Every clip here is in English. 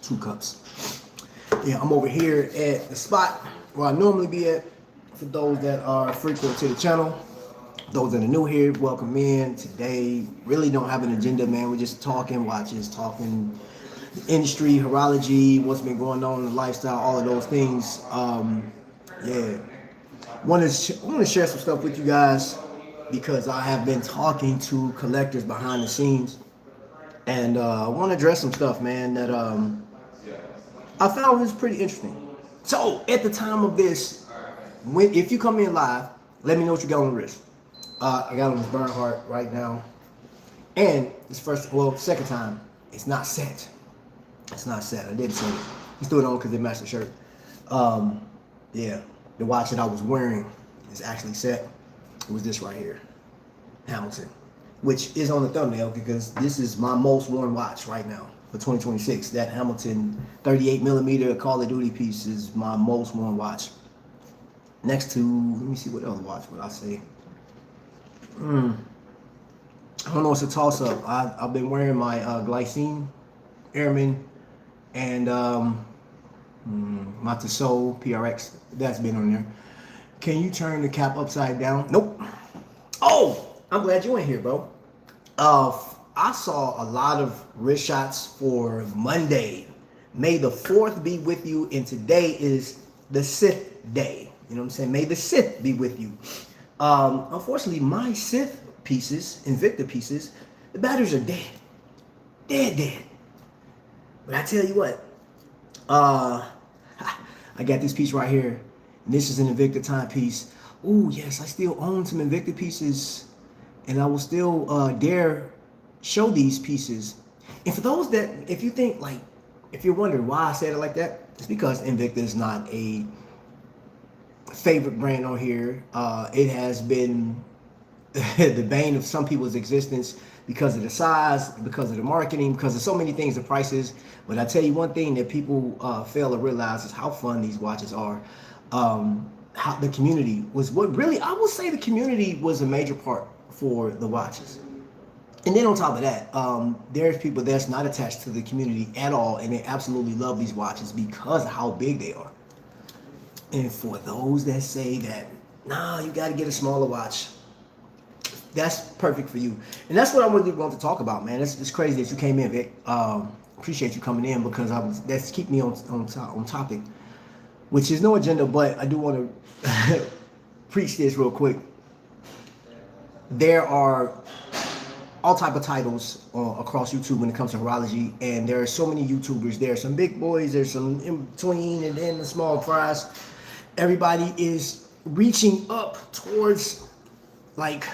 2 cups. Yeah, I'm over here at the spot where I normally be at. For those that are frequent to the channel, those that are new here, welcome in. Today, really don't have an agenda, man. We're just talking watches, talking industry, horology, what's been going on in the lifestyle, all of those things. Yeah, I want to share some stuff with you guys because I have been talking to collectors behind the scenes, and I want to address some stuff, man, that I found was pretty interesting. So at the time of this, if you come in live, let me know what you got on the wrist. I got on this Bernhardt right now, and this second time, it's not set. It's not set. I did set it. Just threw it on because it matched the shirt. Yeah, the watch that I was wearing is actually set. It was this right here, Hamilton, which is on the thumbnail because this is my most worn watch right now for 2026. That Hamilton 38 millimeter Call of Duty piece is my most worn watch. Next to, let me see what other watch would I say. I don't know, it's a toss up. I've been wearing my Glycine Airman and my Tissot PRX. That's been on there. Can you turn the cap upside down? Nope. Oh, I'm glad you ain't here, bro. I saw a lot of wrist shots for Monday. May the 4th be with you, and today is the Sith day. You know what I'm saying? May the Sith be with you. Unfortunately, my Sith pieces, Invicta pieces, the batteries are dead. Dead. But I tell you what, I got this piece right here. And this is an Invicta timepiece. Ooh, yes, I still own some Invicta pieces. And I will still dare show these pieces. And for those that, if you think like, if you're wondering why I said it like that, it's because Invicta is not a favorite brand on here. It has been the bane of some people's existence because of the size, because of the marketing, because of so many things, the prices. But I tell you one thing that people fail to realize is how fun these watches are. How the community was what really, I will say the community was a major part for the watches. And then on top of that, there's people that's not attached to the community at all, and they absolutely love these watches because of how big they are. And for those that say that, nah, you got to get a smaller watch, that's perfect for you. And that's what I really want to talk about, man. It's crazy that you came in, Vic. Appreciate you coming in because that's keep me on topic, which is no agenda, but I do want to preach this real quick. There are all type of titles across YouTube when it comes to horology, and there are so many YouTubers. There are some big boys, there's some in between, and then the small fries. Everybody is reaching up towards like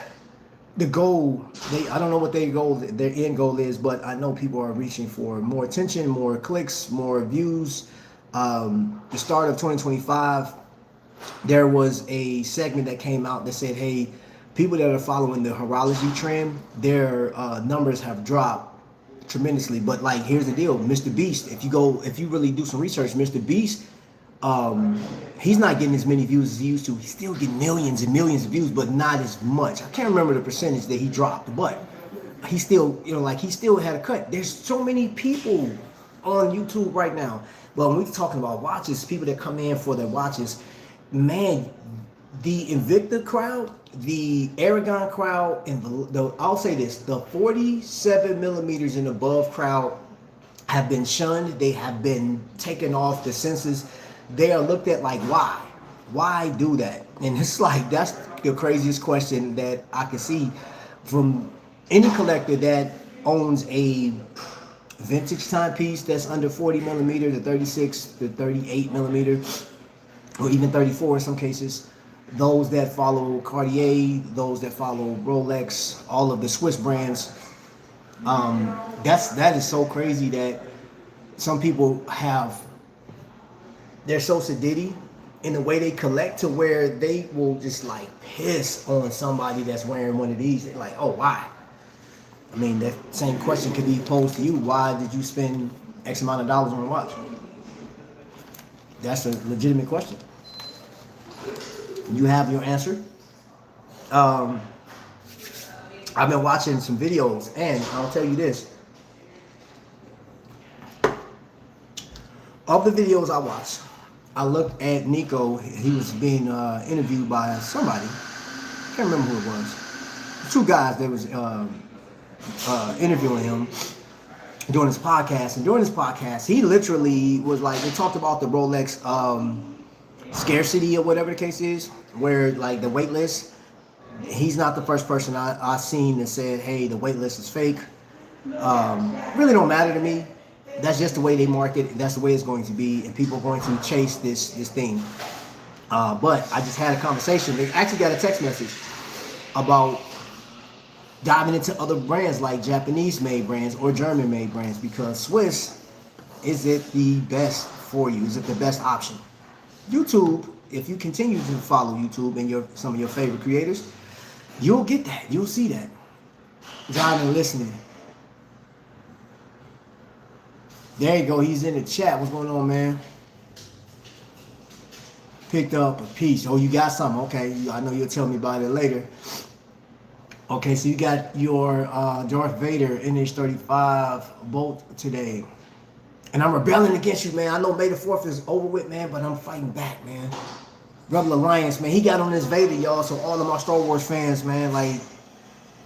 the goal. I don't know what their end goal is, but I know people are reaching for more attention, more clicks, more views. The start of 2025, there was a segment that came out that said, hey, people that are following the horology trend, their numbers have dropped tremendously. But like, here's the deal, Mr. Beast, if you really do some research, Mr. Beast, he's not getting as many views as he used to. He's still getting millions and millions of views, but not as much. I can't remember the percentage that he dropped, but he still, he still had a cut. There's so many people on YouTube right now. But when we're talking about watches, people that come in for their watches, man, the Invicta crowd, the Aragon crowd, and I'll say this, the 47 millimeters and above crowd have been shunned. They have been taken off the census. They are looked at like, why? Why do that? And it's like, that's the craziest question that I can see from any collector that owns a vintage timepiece that's under 40 millimeter, the 36, the 38 millimeter, or even 34 in some cases. Those that follow Cartier, those that follow Rolex, all of the Swiss brands. That is so crazy that some people they're so sedity in the way they collect to where they will just like piss on somebody that's wearing one of these. They're like, oh, why? I mean, that same question could be posed to you. Why did you spend X amount of dollars on a watch? That's a legitimate question. You have your answer. I've been watching some videos, and I'll tell you this. Of the videos I watched, I looked at Nico. He was being interviewed by somebody. I can't remember who it was. Two guys that was interviewing him during his podcast. And during his podcast, he literally was like, they talked about the Rolex scarcity or whatever the case is, where like the wait list. He's not the first person I seen that said, hey, the wait list is fake. Really don't matter to me. That's just the way they market. That's the way it's going to be, and people are going to chase this thing. But I just had a conversation. They actually got a text message about diving into other brands like Japanese-made brands or German-made brands, because Swiss, is it the best for you? Is it the best option? YouTube, if you continue to follow YouTube and some of your favorite creators, you'll get that. You'll see that. Diving and listening. There you go. He's in the chat. What's going on, man? Picked up a piece. Oh, you got something. Okay. I know you'll tell me about it later. Okay, so you got your Darth Vader NH35 bolt today. And I'm rebelling against you, man. I know May the 4th is over with, man, but I'm fighting back, man. Rebel Alliance, man. He got on this Vader, y'all. So all of my Star Wars fans, man, like,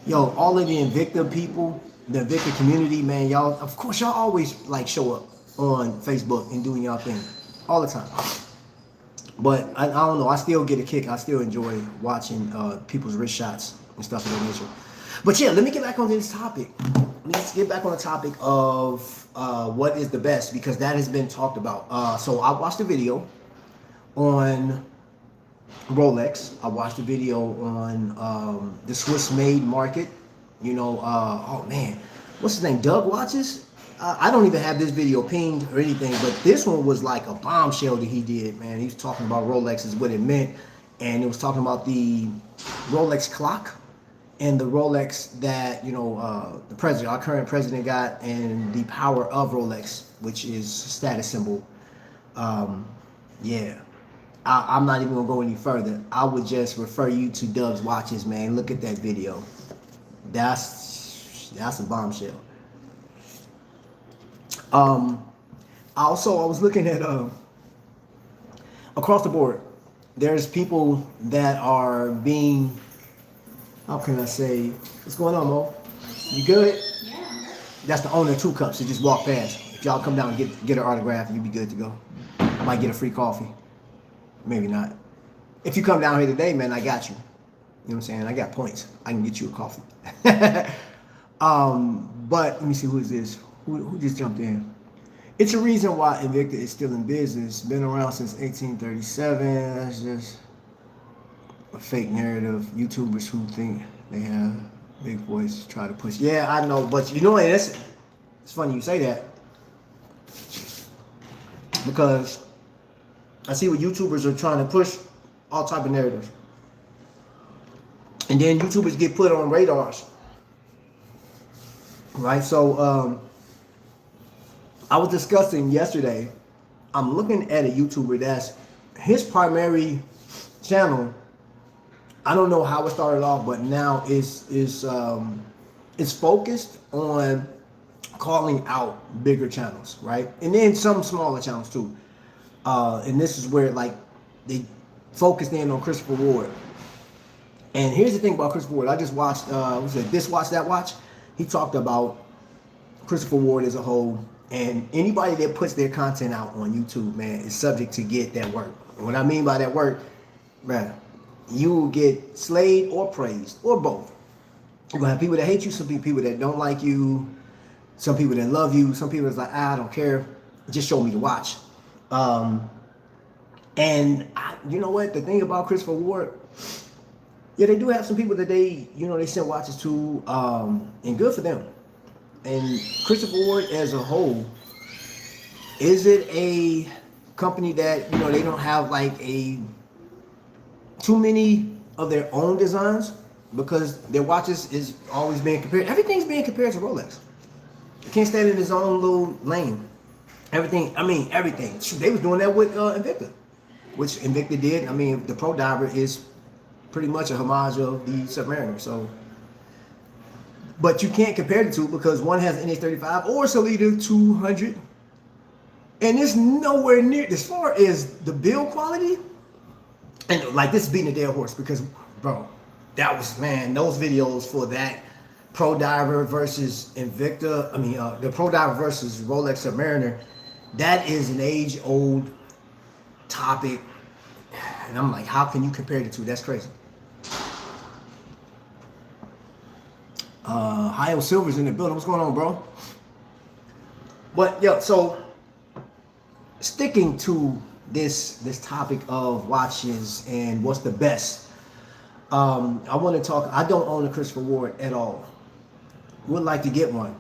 yo, all of the Invicta people, the Invicta community, man, y'all, of course, y'all always, like, show up on Facebook and doing y'all thing all the time. But I don't know. I still get a kick. I still enjoy watching people's wrist shots and stuff of that nature. But yeah, let me get back on this topic. Let's get back on the topic of what is the best, because that has been talked about. So I watched a video on Rolex. I watched a video on the Swiss-made market. You know, oh man, what's his name? Doug Watches. I don't even have this video pinged or anything, but this one was like a bombshell that he did, man. He was talking about Rolexes, what it meant, and it was talking about the Rolex clock and the Rolex that, you know, the president, our current president got, and the power of Rolex, which is status symbol. Yeah, I'm not even gonna go any further. I would just refer you to Doug's Watches, man. Look at that video. That's a bombshell. Also, I was looking at across the board, there's people that are being, how can I say, what's going on, Mo? You good? Yeah. That's the owner of Two Cups. He just walked past. If y'all come down and get her autograph, you'll be good to go. Might get a free coffee. Maybe not. If you come down here today, man, I got you. You know what I'm saying? I got points. I can get you a coffee. But let me see, who is this? Who just jumped in? It's a reason why Invicta is still in business. Been around since 1837. That's just a fake narrative. YouTubers who think they have big voice try to push. Yeah, I know, but you know what? It's funny you say that, because I see what YouTubers are trying to push, all type of narratives, and then YouTubers get put on radars, right? So I was discussing yesterday, I'm looking at a YouTuber that's his primary channel. I don't know how it started off, but now it's focused on calling out bigger channels, right? And then some smaller channels too. And this is where like they focused in on Christopher Ward. And here's the thing about Christopher Ward. I just watched This Watch, That Watch. He talked about Christopher Ward as a whole. And anybody that puts their content out on YouTube, man, is subject to get that work. And what I mean by that work, man, you will get slayed or praised, or both. You're gonna have people that hate you, some people that don't like you, some people that love you, some people that's like, I don't care, just show me the watch. You know what? The thing about Christopher Ward, yeah, they do have some people that they send watches to, and good for them. And Christopher Ward as a whole, is it a company that, they don't have like too many of their own designs, because their watches is always being compared. Everything's being compared to Rolex. It can't stand in its own little lane. Everything. Shoot, they was doing that with Invicta, which Invicta did. I mean, the Pro Diver is pretty much a homage of the Submariner. So. But you can't compare the two, because one has an NH35 or Solita 200, And it's nowhere near, as far as the build quality, and like this is beating a dead horse because, bro, that was, man, those videos for that Pro Diver versus Invicta, the Pro Diver versus Rolex Submariner, that is an age-old topic. And I'm like, how can you compare the two? That's crazy. Hio Silver's in the building. What's going on, bro? But yo, so sticking to this topic of watches and what's the best. I want to talk. I don't own a Christopher Ward at all. Would like to get one,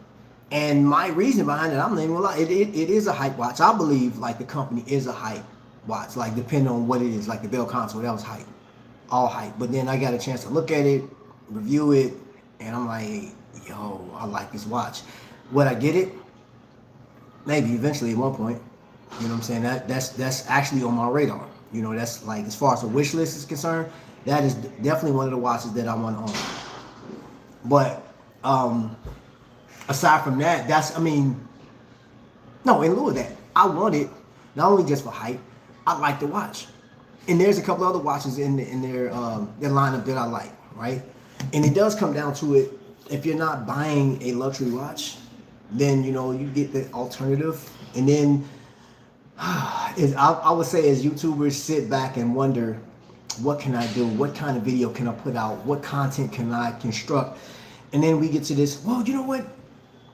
and my reason behind it, I'm not even gonna lie. It is a hype watch. I believe like the company is a hype watch. Like depending on what it is, like the Bell console, that was hype, all hype. But then I got a chance to look at it, review it, and I'm like, yo, I like this watch. Would I get it? Maybe eventually at one point. You know what I'm saying? That's actually on my radar. You know, that's like as far as the wish list is concerned, that is definitely one of the watches that I want to own. But aside from that, no, in lieu of that, I want it not only just for hype, I like the watch. And there's a couple other watches in their lineup that I like, right? And it does come down to it, if you're not buying a luxury watch, then you know you get the alternative. And then I would say as YouTubers sit back and wonder, what can I do? What kind of video can I put out? What content can I construct? And then we get to this, well, you know what?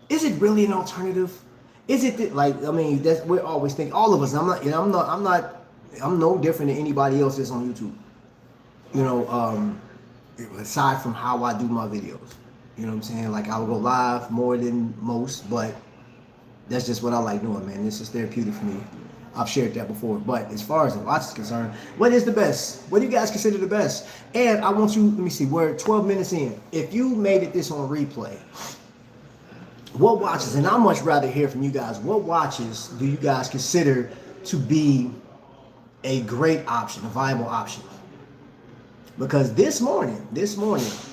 Is it really an alternative? Is it that's, we're always thinking, all of us, I'm no different than anybody else that's on YouTube. You know, aside from how I do my videos. You know what I'm saying? Like I will go live more than most, but that's just what I like doing, man. This is therapeutic for me. I've shared that before. But as far as the watch is concerned, what is the best? What do you guys consider the best? And I want you, let me see, we're 12 minutes in. If you made it this on replay, what watches, and I'd much rather hear from you guys, what watches do you guys consider to be a great option, a viable option? Because this morning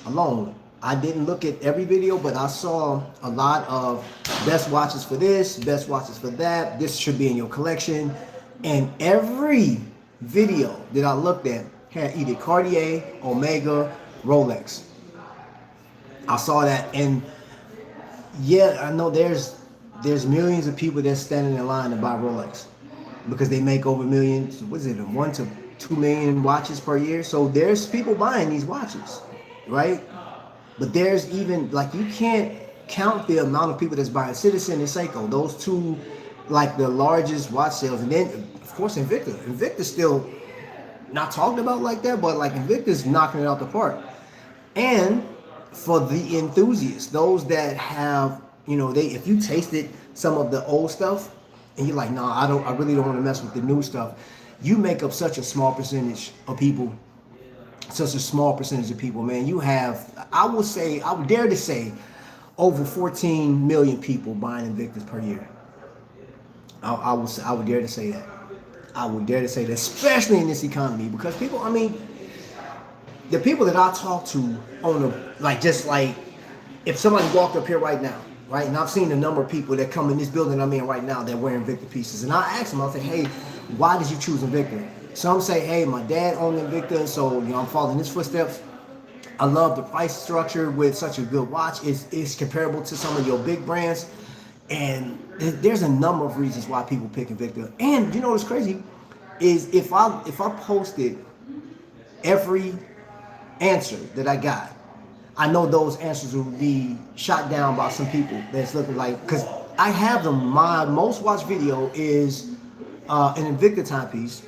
alone, I didn't look at every video, but I saw a lot of best watches for this, best watches for that. This should be in your collection. And every video that I looked at had either Cartier, Omega, Rolex. I saw that, and yeah, I know there's millions of people that's standing in line to buy Rolex because they make over millions. What is it, 1 to 2 million watches per year? So there's people buying these watches, right? But there's even, like, you can't count the amount of people that's buying Citizen and Seiko. Those two, like, the largest watch sales. And then, of course, Invicta. Invicta's still not talked about like that, but, like, Invicta's knocking it out the park. And for the enthusiasts, those that have, you know, if you tasted some of the old stuff, and you're like, nah, I really don't want to mess with the new stuff, you make up such a small percentage of people. Such a small percentage of people, man. You have, I would dare to say, over 14 million people buying Invictus per year. I would dare to say that. I would dare to say that, especially in this economy, because people, the people that I talk to if somebody walked up here right now, right, and I've seen the number of people that come in this building I'm in right now that wear Invicta pieces, and I ask them, I'll say, hey, why did you choose Invicta? Some say, hey, my dad owned Invicta, so I'm following his footsteps. I love the price structure with such a good watch. It's comparable to some of your big brands. And there's a number of reasons why people pick Invicta. And you know what's crazy is if I posted every answer that I got, I know those answers will be shot down by some people that's looking like, because I have them. My most watched video is an Invicta timepiece.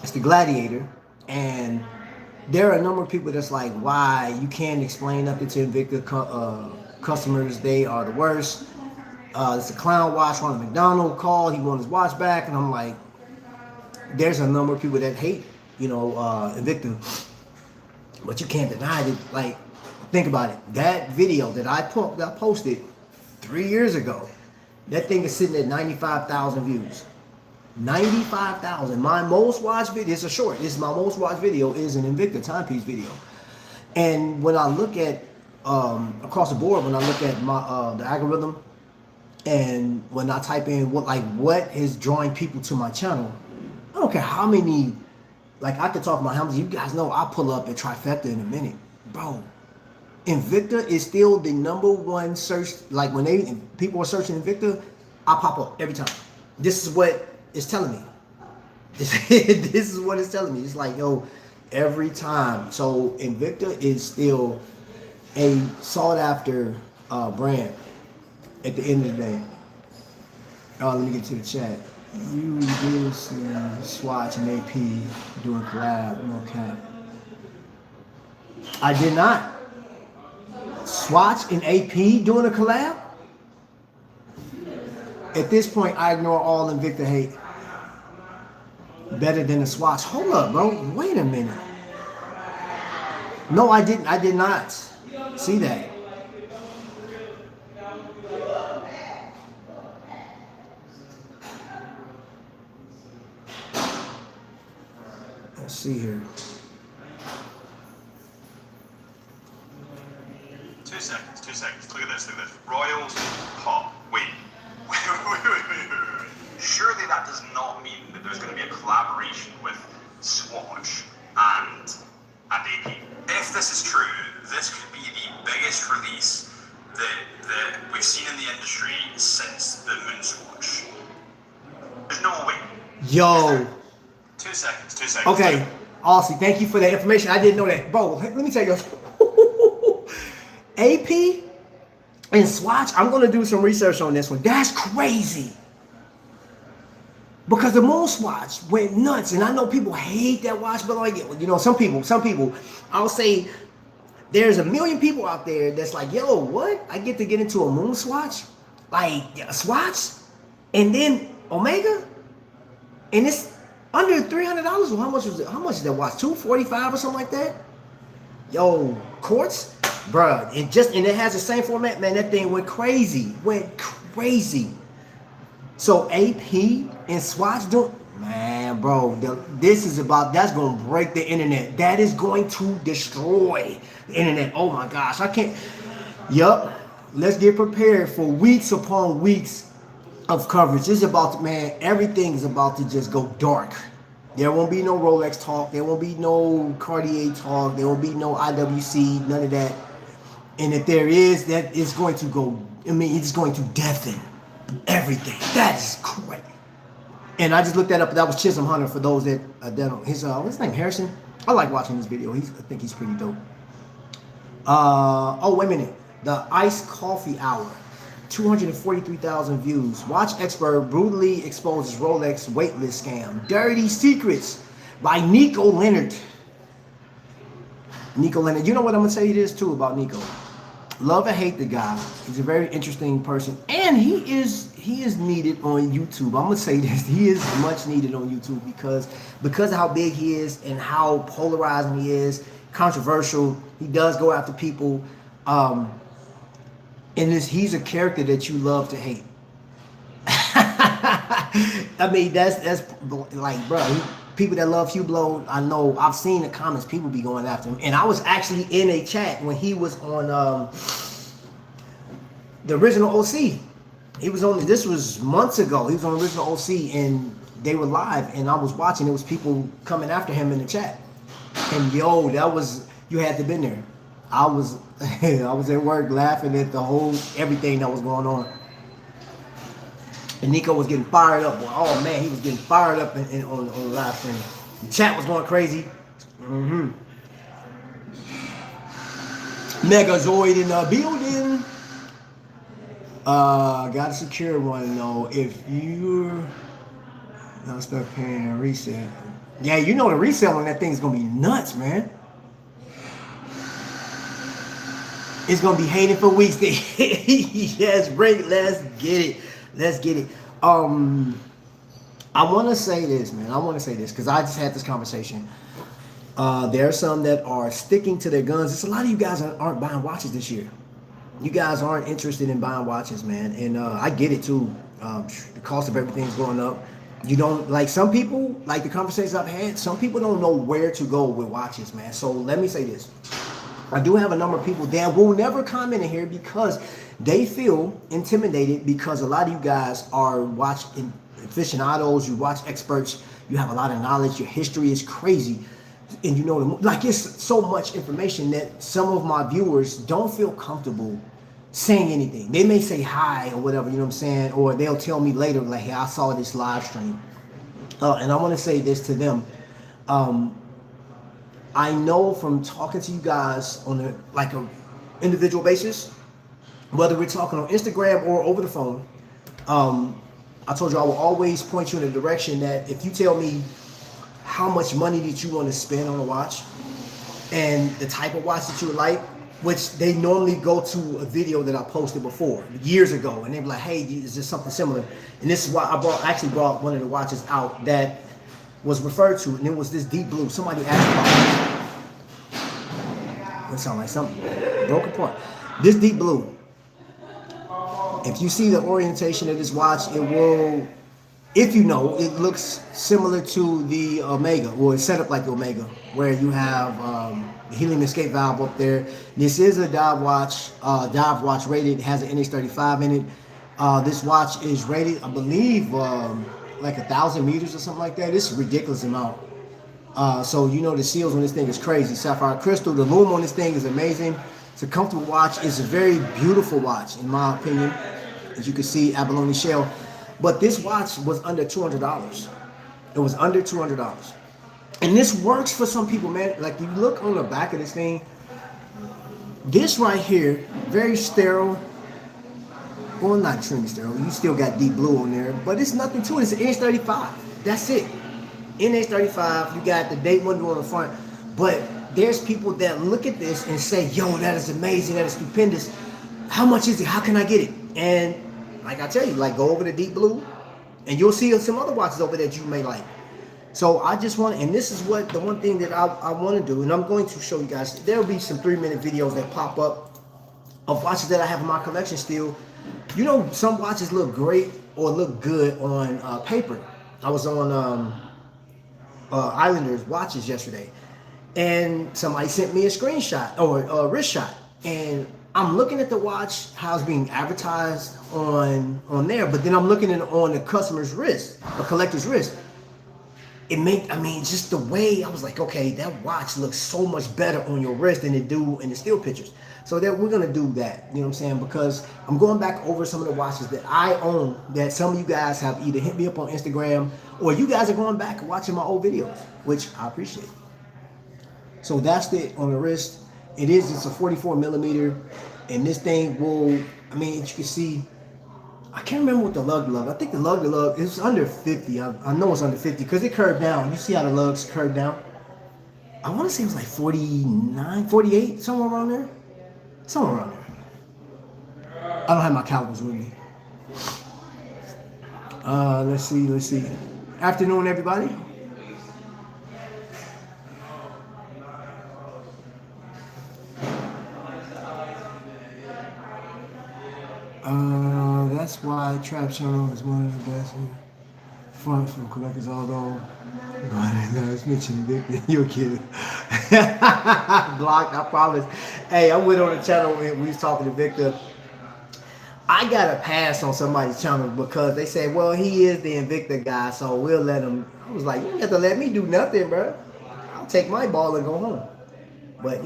It's the Gladiator, and there are a number of people that's like, why you can't explain nothing to Invicta customers, they are the worst. It's a clown watch. Ronald McDonald called, he wanted his watch back, and I'm like, there's a number of people that hate, Invicta, but you can't deny it. Like, think about it. That video that I posted 3 years ago, that thing is sitting at 95,000 views. 95,000. My most watched video, it's a short, this is my most watched video, is an Invicta timepiece video. And when I look at across the board, when I look at my the algorithm And when I type in what is drawing people to my channel, I don't care how many, like I could talk about how many, you guys know I pull up at Trifecta in a minute. Bro, Invicta is still the #1 search. Like when people are searching Invicta, I pop up every time. This is what it's telling me. This is what it's telling me. It's like, yo, every time. So Invicta is still a sought after brand at the end of the day. Let me get to the chat. You did see Swatch and AP doing collab, no cap. I did not. Swatch and AP doing a collab? At this point, I ignore all Invicta hate. Better than the Swatch. Hold up, bro. Wait a minute. No, I didn't. I did not see that. Let's see here. 2 seconds, 2 seconds. Look at this, look at this. Royals pop. Wait. Surely that does not mean that there's going to be a collaboration with Swatch and AP. If this is true, this could be the biggest release that we've seen in the industry since the Moonswatch. There's no way. Yo. 2 seconds, 2 seconds. Okay, Aussie, thank you for that information. I didn't know that. Bro, let me tell you. AP and Swatch, I'm going to do some research on this one. That's crazy. Because the Moon Swatch went nuts. And I know people hate that watch, but like, you know, some people, I'll say there's a million people out there that's like, yo, what? I get to get into a Moon Swatch? Like, a Swatch? And then Omega? And it's under $300. Well, how much was it? How much is that watch? $245 or something like that? Yo, quartz? Bruh, and it has the same format, man. That thing went crazy. So AP and Swatch man, bro, that's gonna break the internet. That is going to destroy the internet. Oh my gosh, I can't. Yup. Let's get prepared for weeks upon weeks of coverage. It's about to, man, everything is about to just go dark. There won't be no Rolex talk. There won't be no Cartier talk. There won't be no IWC, none of that. And if there is, that is going to go, it's going to deafen everything. That's crazy. And I just looked that up. That was Chisholm Hunter for those that don't. What's his name? Harrison? I like watching this video. I think he's pretty dope. Oh, wait a minute. The Iced Coffee Hour. 243,000 views. Watch expert brutally exposes Rolex waitlist scam. Dirty Secrets by Nico Leonard. Nico Leonard. You know what I'm gonna say this too about Nico. Love and hate the guy. He's a very interesting person, and he is needed on YouTube. I'm gonna say this. He is much needed on YouTube because of how big he is and how polarizing he is, controversial. He does go after people. And he's a character that you love to hate. I mean, that's like, bro, people that love Hugh Blow, I know, I've seen the comments, people be going after him. And I was actually in a chat when he was on the original OC. He was on, this was months ago, he was on the original OC and they were live and I was watching, there was people coming after him in the chat. And yo, you had to been there. I was at work laughing at everything that was going on. And Nico was getting fired up. Well, oh man, he was getting fired up on the live stream. The chat was going crazy. Megazoid in the building. Gotta secure one though. If you're not stuck paying a resale. Yeah, you know the resale on that thing is gonna be nuts, man. It's gonna be hated for weeks. Yes, let's get it. I want to say this, man. Because I just had this conversation. There are some that are sticking to their guns. There's a lot of you guys aren't buying watches this year. You guys aren't interested in buying watches, man. And I get it too. The cost of everything is going up. You don't, like some people, like the conversations I've had, some people don't know where to go with watches, man. So let me say this. I do have a number of people that will never comment in here because they feel intimidated because a lot of you guys are watching aficionados, you watch experts, you have a lot of knowledge, your history is crazy. And you know, like it's so much information that some of my viewers don't feel comfortable saying anything. They may say hi or whatever, you know what I'm saying? Or they'll tell me later, like, hey, I saw this live stream. And I want to say this to them. I know from talking to you guys on a individual basis, whether we're talking on Instagram or over the phone, I told you I will always point you in a direction that if you tell me how much money that you want to spend on a watch and the type of watch that you would like, which they normally go to a video that I posted before years ago, and they be like, hey, is this something similar? And this is why I actually brought one of the watches out that was referred to, and it was this deep blue. Somebody asked about it. It sounded like something broke apart. This deep blue. If you see the orientation of this watch, it will, if you know, it looks similar to the Omega, or it's set up like the Omega, where you have the helium escape valve up there. This is a dive watch rated. It has an NH35 in it. This watch is rated, I believe, like 1,000 meters or something like that. It's a ridiculous amount. So you know the seals on this thing is crazy. Sapphire crystal, the lume on this thing is amazing. It's a comfortable watch. It's a very beautiful watch, in my opinion. As you can see, abalone shell. But this watch was under $200. It was under $200. And this works for some people, man. Like, you look on the back of this thing, this right here, very sterile. Well, not extremely sterile. You still got deep blue on there, but it's nothing to it. It's an NH35. That's it. NH35. You got the date window on the front. But there's people that look at this and say, yo, that is amazing. That is stupendous. How much is it? How can I get it? And like I tell you, like, go over the deep blue and you'll see some other watches over that you may like. So I just want, and this is what the one thing that I want to do, and I'm going to show you guys. There'll be some 3-minute videos that pop up of watches that I have in my collection still. You know, some watches look great or look good on paper. I was on Islanders watches yesterday, and somebody sent me a screenshot or a wrist shot, and I'm looking at the watch, how it's being advertised on there, but then I'm looking at it on the customer's wrist, a collector's wrist. Just the way, I was like, okay, that watch looks so much better on your wrist than it do in the still pictures. So that we're gonna do that, you know what I'm saying? Because I'm going back over some of the watches that I own that some of you guys have either hit me up on Instagram or you guys are going back and watching my old videos, which I appreciate. So that's it on the wrist. It's a 44 millimeter, and this thing will, as you can see, I can't remember what the lug. I think the lug is under 50. I know it's under 50 because it curved down. You see how the lugs curved down? I want to say it was like 49, 48, somewhere around there. Somewhere around there. I don't have my calipers with me. Let's see. Afternoon, everybody. That's why Trap Channel is one of the best front from collectors, although it's mentioned Victor. You're kidding. Blocked, I promise. Hey, I went on the channel and we was talking to Victor. I got a pass on somebody's channel because they said, well, he is the Invicta guy, so we'll let him. I was like, you don't have to let me do nothing, bro. I'll take my ball and go home. But,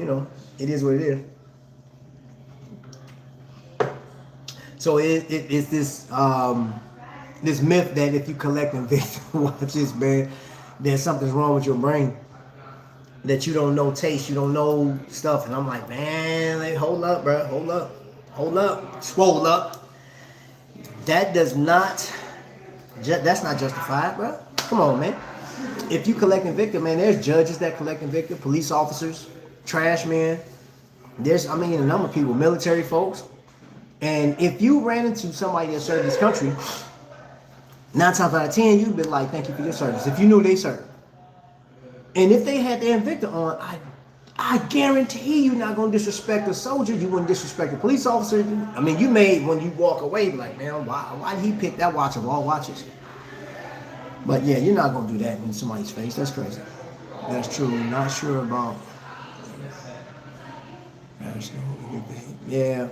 it is what it is. So it's this this myth that if you collect Invicta watches, man, then something's wrong with your brain. That you don't know taste, you don't know stuff. And I'm like, man, hold up, bro, hold up, swole up. That's not justified, bro. Come on, man. If you collect Invicta, man, there's judges that collect Invicta, police officers, trash men. There's, a number of people, military folks. And if you ran into somebody that served this country, 9 times out of 10, you'd be like, thank you for your service. If you knew they served. And if they had the Invicta on, I guarantee you're not going to disrespect a soldier. You wouldn't disrespect a police officer. You may, when you walk away, be like, man, why did he pick that watch of all watches? But yeah, you're not going to do that in somebody's face. That's crazy. That's true. Not sure about. Yeah.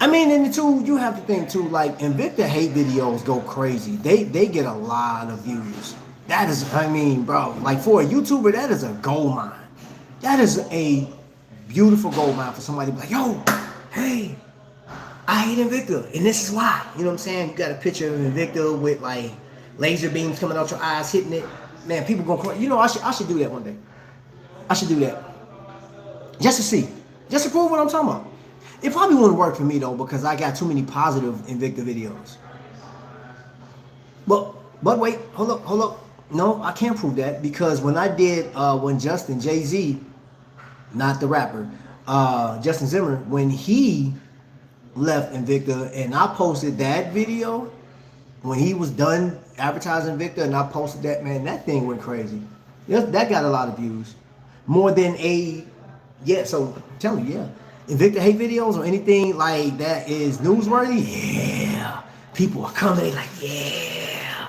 I mean, and the two, you have to think too, like Invicta hate videos go crazy. They get a lot of views. That is, I mean, bro, like for a YouTuber, that is a gold mine. That is a beautiful gold mine for somebody to be like, yo, hey, I hate Invicta, and this is why. You know what I'm saying? You got a picture of Invicta with like laser beams coming out your eyes, hitting it. Man, people gonna cry. You know, I should do that one day. I should do that. Just to see. Just to prove what I'm talking about. It probably wouldn't work for me though, because I got too many positive Invicta videos. But wait, hold up. No, I can't prove that, because when I did when Justin Jay-Z, not the rapper, Justin Zimmer, when he left Invicta and I posted that video when he was done advertising Invicta, and I posted that, man, that thing went crazy. That got a lot of views. More than so I'm telling you, yeah. Invicta hate videos or anything like that is newsworthy, yeah. People are coming, they like, yeah.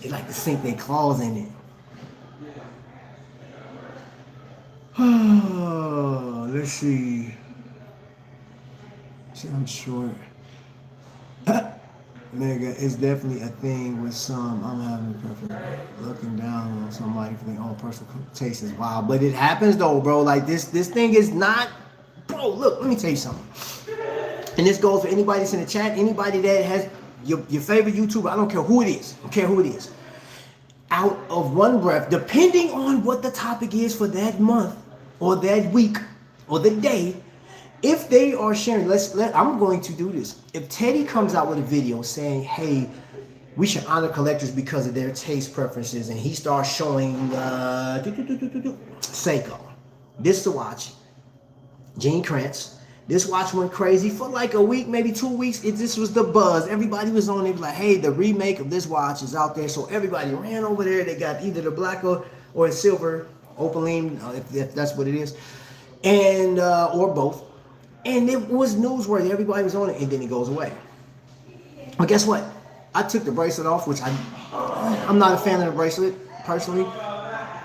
They like to sink their claws in it. Oh, let's see. See, I'm short. Nigga, it's definitely a thing with some. I'm having perfect looking down on somebody for their own personal taste is wild. But it happens though, bro. Like this thing is not, bro, look, let me tell you something. And this goes for anybody that's in the chat, anybody that has your favorite YouTuber, I don't care who it is. I don't care who it is. Out of one breath, depending on what the topic is for that month or that week or the day, if they are sharing, I'm going to do this. If Teddy comes out with a video saying, hey, we should honor collectors because of their taste preferences, and he starts showing Seiko, this to watch, Gene Kranz, this watch went crazy for like a week, maybe 2 weeks. This was the buzz. Everybody was on it, like, hey, the remake of this watch is out there. So everybody ran over there. They got either the black or the silver opaline, if that's what it is, and or both. And it was newsworthy. Everybody was on it, and then it goes away. But guess what? I took the bracelet off, which I'm not a fan of the bracelet personally.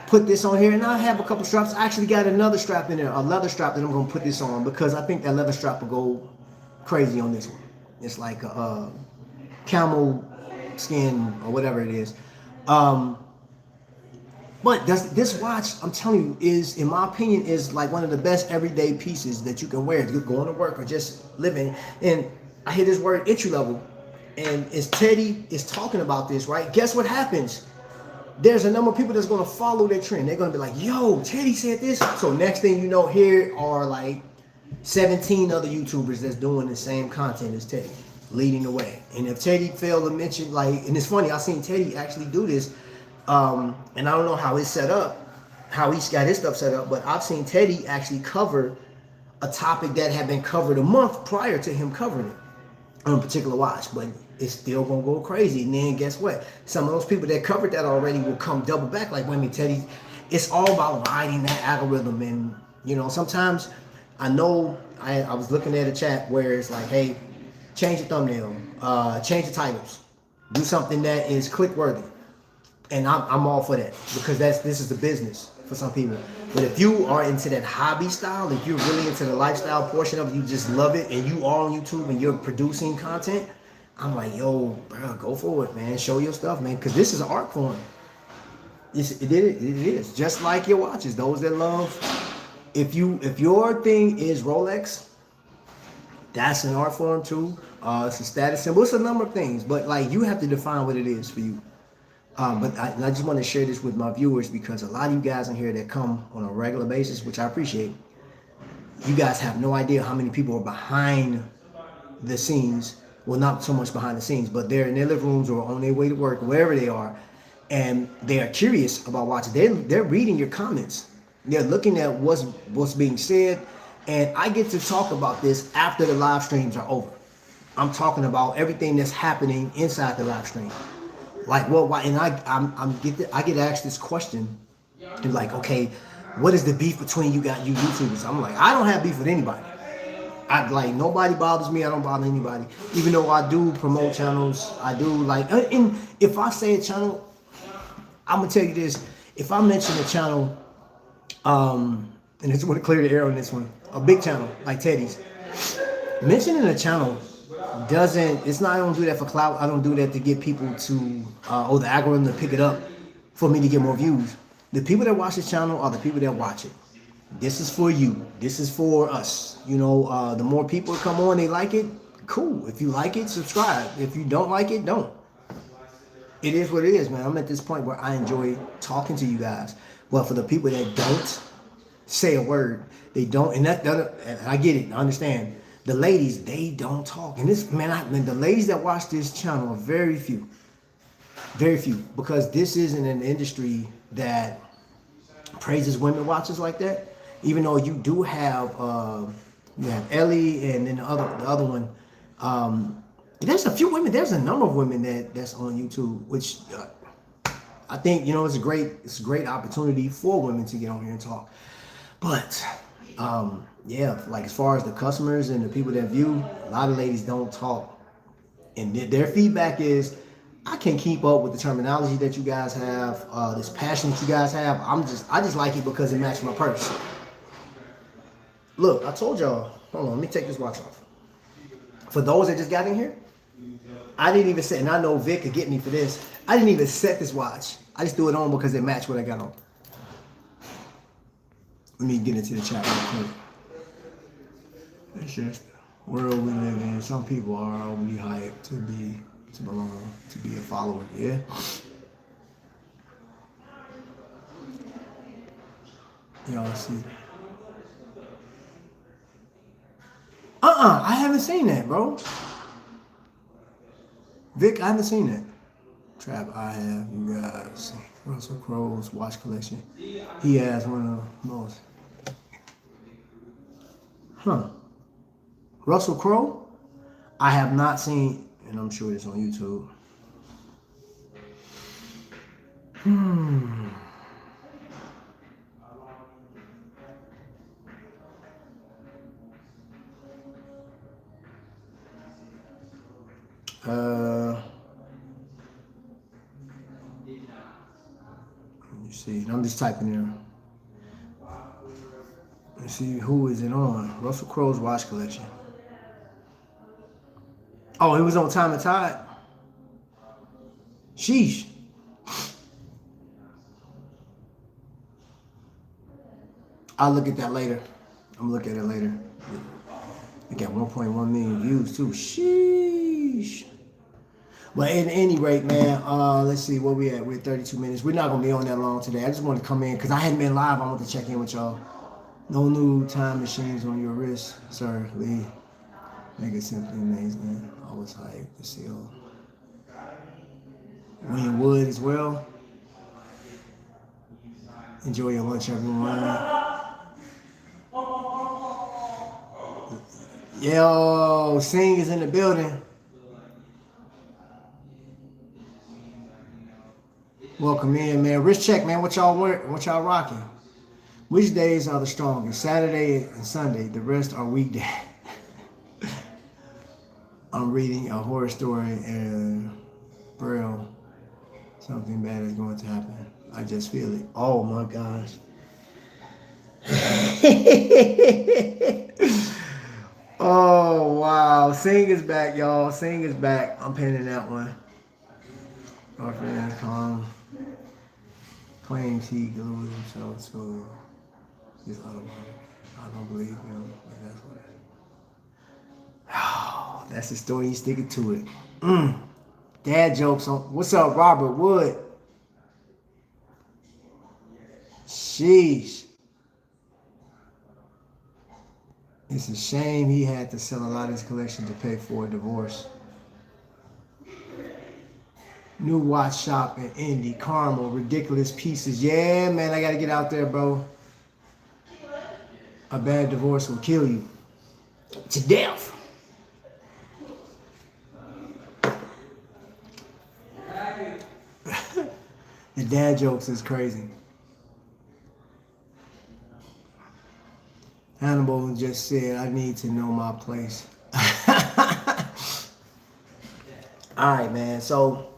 Put this on here, and I have a couple straps. I actually got another strap in there, a leather strap that I'm gonna put this on, because I think that leather strap will go crazy on this one. It's like a camel skin or whatever it is. But this watch, I'm telling you, is, in my opinion, is like one of the best everyday pieces that you can wear. You're going to work or just living. And I hear this word entry level. And as Teddy is talking about this, right? Guess what happens? There's a number of people that's going to follow that trend. They're going to be like, yo, Teddy said this. So next thing you know, here are like 17 other YouTubers that's doing the same content as Teddy, leading the way. And if Teddy failed to mention, like, and it's funny, I seen Teddy actually do this. And I don't know how it's set up, how he's got his stuff set up, but I've seen Teddy actually cover a topic that had been covered a month prior to him covering it on a particular watch, but it's still gonna go crazy. And then guess what? Some of those people that covered that already will come double back like, wait a minute, Teddy, it's all about riding that algorithm. And, you know, sometimes I know I was looking at a chat where it's like, hey, change the thumbnail, change the titles, do something that is click worthy. And I'm all for that, because this is the business for some people. But if you are into that hobby style, if you're really into the lifestyle portion of it, you just love it, and you are on YouTube and you're producing content, I'm like, yo, bro, go for it, man. Show your stuff, man, because this is an art form. It is just like your watches. Those that love, if your thing is Rolex, that's an art form too. It's a status symbol. It's a number of things, but like, you have to define what it is for you. But I just want to share this with my viewers, because a lot of you guys in here that come on a regular basis, which I appreciate, you guys have no idea how many people are behind the scenes. Well, not so much behind the scenes, but they're in their living rooms or on their way to work, wherever they are, and they are curious about watching. They're reading your comments. They're looking at what's being said, and I get to talk about this after the live streams are over. I'm talking about everything that's happening inside the live stream. Like, well, why? And I get asked this question, and like, okay, what is the beef between you YouTubers? I'm like, I don't have beef with anybody. Nobody bothers me. I don't bother anybody. Even though I do promote channels, I do like, and if I say a channel, I'm gonna tell you this: if I mention a channel, And I just want to clear the air on this one. A big channel like Teddy's. Mentioning a channel doesn't, it's not, I don't do that for clout. I don't do that to get people to, the algorithm to pick it up for me to get more views. The people that watch this channel are the people that watch it. This is for you. This is for us. You know, the more people come on, they like it, cool. If you like it, subscribe. If you don't like it, don't. It is what it is, man. I'm at this point where I enjoy talking to you guys. But for the people that don't say a word, they don't, and and I get it, I understand. The ladies, they don't talk. And this, man, the ladies that watch this channel are very few. Very few. Because this isn't an industry that praises women watchers like that. Even though you do have Ellie and then the other one. There's a few women. There's a number of women that's on YouTube, which I think, you know, it's a great opportunity for women to get on here and talk. But yeah, like as far as the customers and the people that view, a lot of ladies don't talk, and their feedback is, I can't keep up with the terminology that you guys have, this passion that you guys have. I just like it because it matched my purse. Look, I told y'all. Hold on, let me take this watch off. For those that just got in here, I didn't even set, and I know Vic could get me for this. I didn't even set this watch. I just threw it on because it matched what I got on. Let me get into the chat real quick. It's just the world we live in. Some people are overly hyped to belong, to be a follower. Yeah. Y'all see. I haven't seen that, bro. Vic, I haven't seen that. Trap, I have. You guys. Russell Crowe's watch collection. He has one of the most. Huh. Russell Crowe? I have not seen, and I'm sure it's on YouTube. Let me see. I'm just typing in. Let's see, who is it on? Russell Crowe's watch collection. Oh, it was on Time and Tide. Sheesh. I'll look at that later. I'm gonna look at it later. It got 1.1 million views too. Sheesh. But at any rate, man, let's see where we at. We're at 32 minutes. We're not gonna be on that long today. I just wanted to come in because I hadn't been live. I want to check in with y'all. No new time machines on your wrist, sir. Lee. Make it simply amazing. I was hyped to see all. William Wood as well. Enjoy your lunch, everyone. Yo, Sing is in the building. Welcome in, man. Wrist check, man. What y'all rocking? Which days are the strongest? Saturday and Sunday. The rest are weekdays. I'm reading a horror story and Braille. Something bad is going to happen. I just feel it. Oh my gosh. Oh wow. Sing is back, y'all. Sing is back. I'm pinning that one. Our friend Tom claims he glued himself to his other one. I don't believe him, but that's what. Oh, that's the story. He's sticking to it. Dad jokes on. What's up, Robert Wood? Sheesh. It's a shame he had to sell a lot of his collection to pay for a divorce. New watch shop in Indy, Carmel, ridiculous pieces. Yeah, man, I gotta get out there, bro. A bad divorce will kill you to death. The dad jokes is crazy. Hannibal just said, I need to know my place. All right, man. So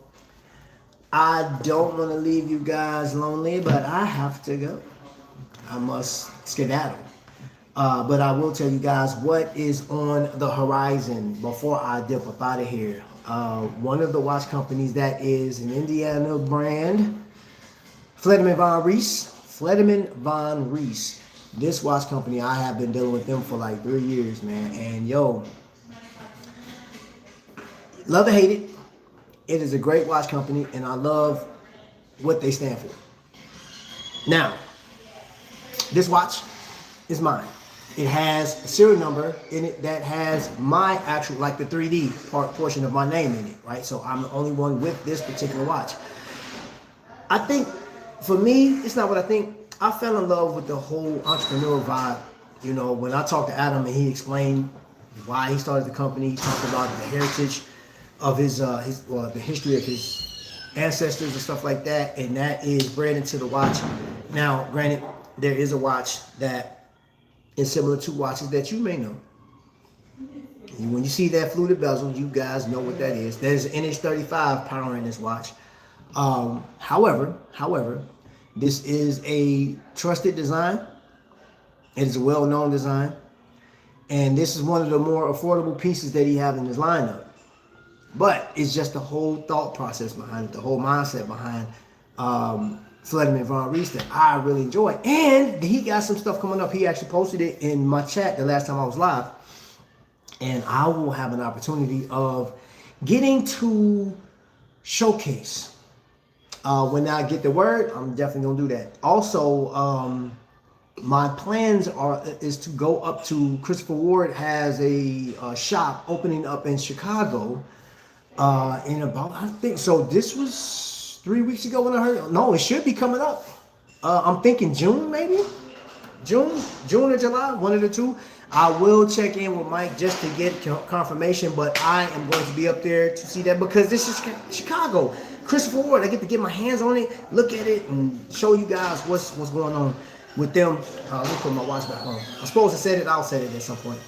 I don't want to leave you guys lonely, but I have to go. I must skedaddle. But I will tell you guys what is on the horizon before I dip up out of here. One of the watch companies that is an Indiana brand, Fletterman Von Reese. Fletterman Von Reese. This watch company, I have been dealing with them for like 3 years, man. And yo, love to hate it. It is a great watch company, and I love what they stand for. Now, this watch is mine. It has a serial number in it that has my actual, like the 3D portion of my name in it, right? So I'm the only one with this particular watch. I think, for me, it's not what I think. I fell in love with the whole entrepreneur vibe. You know, when I talked to Adam and he explained why he started the company, he talked about the heritage of the history of his ancestors and stuff like that, and that is bred into the watch. Now, granted, there is a watch that is similar to watches that you may know. When you see that fluted bezel, you guys know what that is. There's an NH35 powering this watch. However, this is a trusted design. It is a well-known design. And this is one of the more affordable pieces that he has in his lineup. But it's just the whole thought process behind it, the whole mindset behind Fletterman Von Reese that I really enjoy. And he got some stuff coming up. He actually posted it in my chat the last time I was live. And I will have an opportunity of getting to showcase. When I get the word, I'm definitely gonna do that. Also, my plans is to go up to Christopher Ward has a shop opening up in Chicago in about, I think so. This was 3 weeks ago when I heard it. No, it should be coming up. I'm thinking June, maybe June or July, one of the two. I will check in with Mike just to get confirmation, but I am going to be up there to see that because this is Chicago. Christopher Ward, I get to get my hands on it, look at it, and show you guys what's going on with them. Let me put my watch back on. I'm supposed to set it, I'll set it at some point.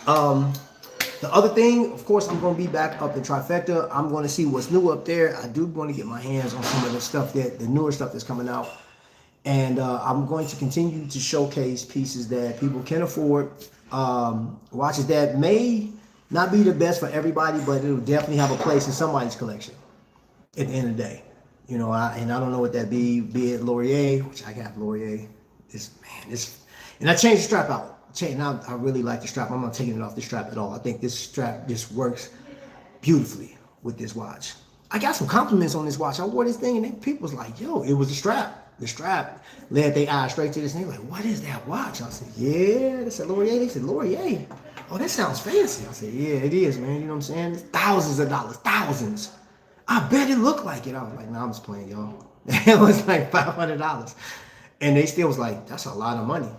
The other thing, of course, I'm going to be back up in Trifecta. I'm going to see what's new up there. I do want to get my hands on some of the stuff the newer stuff that's coming out. And I'm going to continue to showcase pieces that people can afford. Watches that may not be the best for everybody, but it'll definitely have a place in somebody's collection at the end of the day. You know, I don't know what that be it Laurier, which I got Laurier. And I changed the strap out. Now I really like the strap. I'm not taking it off the strap at all. I think this strap just works beautifully with this watch. I got some compliments on this watch. I wore this thing and people was like, yo, it was the strap. The strap led their eye straight to this thing. Like, what is that watch? I said, yeah. They said, Laurier. They said, Laurier. Oh, that sounds fancy. I said, yeah, it is, man. You know what I'm saying? It's thousands of dollars. Thousands. I bet it looked like it. I was like, nah, I'm just playing, y'all. It was like $500. And they still was like, that's a lot of money.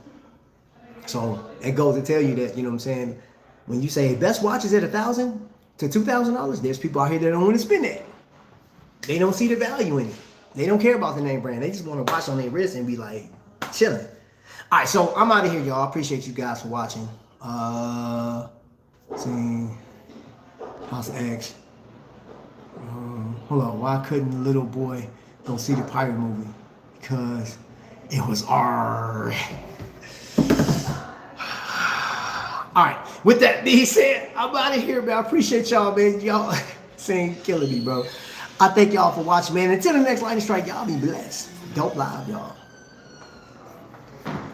So it goes to tell you that, you know what I'm saying? When you say best watch is at $1,000 to $2,000, there's people out here that don't want to spend that. They don't see the value in it. They don't care about the name brand. They just want to watch on their wrist and be like chilling. All right, so I'm out of here, y'all. I appreciate you guys for watching. See, House X. Hold on. Why couldn't little boy go see the pirate movie? Because it was R. All right. With that being said, I'm out of here, man. I appreciate y'all, man. Y'all saying killing me, bro. I thank y'all for watching, man. Until the next lightning strike, y'all be blessed. Dope live, y'all.